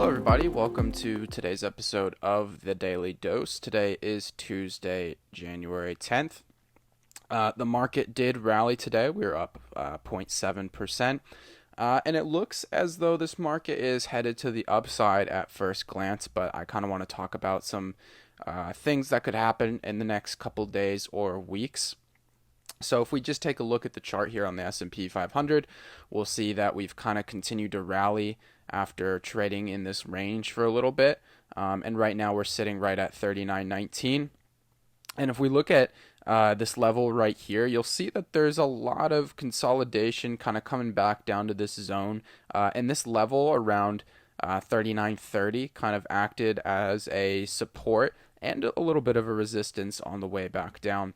Hello, everybody. Welcome to today's episode of The Daily Dose. Today is Tuesday, January 10th. The market did rally today. We were up 0.7%. And it looks as though this market is headed to the upside at first glance, but I kind of want to talk about some things that could happen in the next couple days or weeks. So if we just take a look at the chart here on the S&P 500, we'll see that we've kind of continued to rally after trading in this range for a little bit. And right now we're sitting right at 39.19. And if we look at this level right here, you'll see that there's a lot of consolidation kind of coming back down to this zone. And this level around 39.30 kind of acted as a support and a little bit of a resistance on the way back down.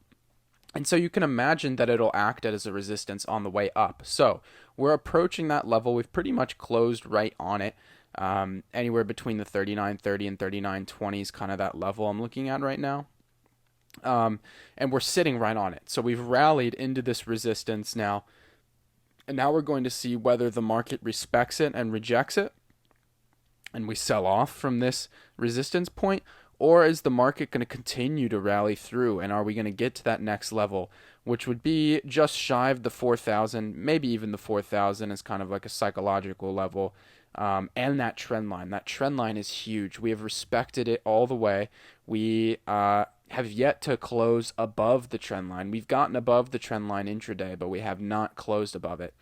And so you can imagine that it'll act as a resistance on the way up. So we're approaching that level. We've pretty much closed right on it. Anywhere between the 39.30 and 39.20 is kind of that level I'm looking at right now. And we're sitting right on it. So we've rallied into this resistance now. And now we're going to see whether the market respects it and rejects it, and we sell off from this resistance point. Or is the market going to continue to rally through, and are we going to get to that next level, which would be just shy of the 4,000, maybe even the 4,000 is kind of like a psychological level, and that trend line. That trend line is huge. We have respected it all the way. We have yet to close above the trend line. We've gotten above the trend line intraday, but we have not closed above it.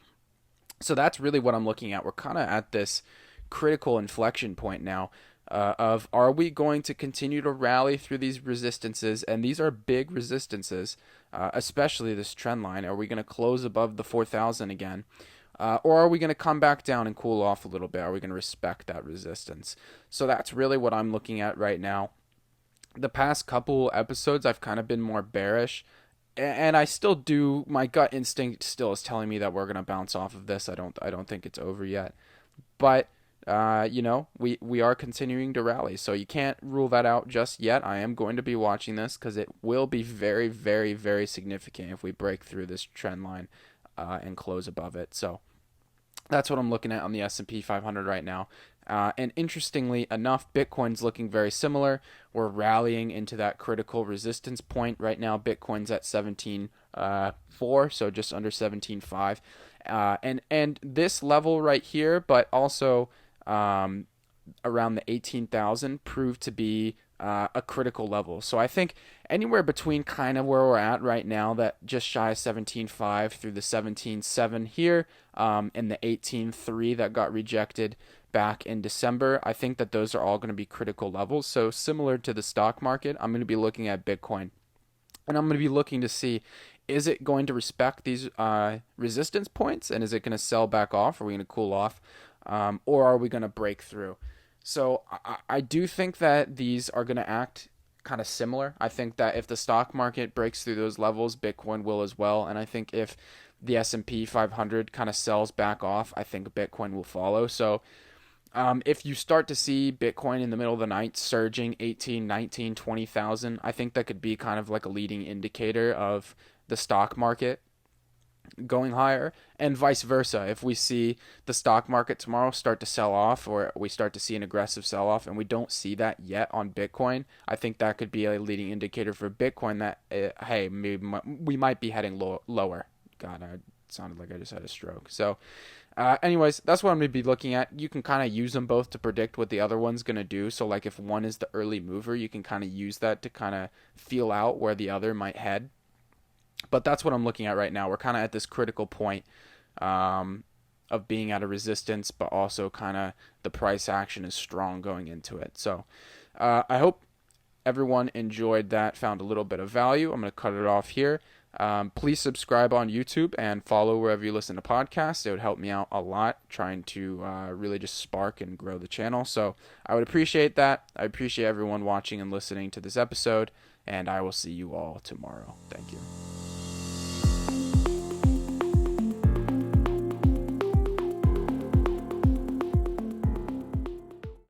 So that's really what I'm looking at. We're kind of at this critical inflection point now. Of are we going to continue to rally through these resistances, and these are big resistances, especially this trend line. Are we going to close above the 4,000 again, or are we going to come back down and cool off a little bit? Are we going to respect that resistance? So that's really what I'm looking at right now. The past couple episodes I've kind of been more bearish, and I still do. My gut instinct still is telling me that we're going to bounce off of this. I don't think it's over yet, but we are continuing to rally, so you can't rule that out just yet. I am going to be watching this because it will be very, very, very significant if we break through this trend line and close above it. So that's what I'm looking at on the S&P 500 right now. And interestingly enough, Bitcoin's looking very similar. We're rallying into that critical resistance point right now. Bitcoin's at 17.4, so just under 17.5. And this level right here, but also around the 18,000 proved to be a critical level. So I think anywhere between kind of where we're at right now, that just shy of 17.5 through the 17.7 here, and the 18.3 that got rejected back in December, I think that those are all going to be critical levels. So similar to the stock market, I'm going to be looking at Bitcoin, and I'm going to be looking to see, is it going to respect these resistance points, and is it going to sell back off? Are we going to cool off? Or are we going to break through? So I do think that these are going to act kind of similar. I think that if the stock market breaks through those levels, Bitcoin will as well. And I think if the S&P 500 kind of sells back off, I think Bitcoin will follow. So if you start to see Bitcoin in the middle of the night surging 18, 19, 20,000, I think that could be kind of like a leading indicator of the stock market going higher, and vice versa. If we see the stock market tomorrow start to sell off, or we start to see an aggressive sell off, and we don't see that yet on Bitcoin, I think that could be a leading indicator for Bitcoin that hey, maybe we might be heading lower. God, it sounded like I just had a stroke. So anyways, that's what I'm going to be looking at. You can kind of use them both to predict what the other one's going to do. So like if one is the early mover, you can kind of use that to kind of feel out where the other might head. But that's what I'm looking at right now. We're kind of at this critical point of being at a resistance, but also kind of the price action is strong going into it. So I hope everyone enjoyed that, found a little bit of value. I'm going to cut it off here. Please subscribe on YouTube and follow wherever you listen to podcasts. It would help me out a lot trying to really just spark and grow the channel. So I would appreciate that. I appreciate everyone watching and listening to this episode, and I will see you all tomorrow. Thank you.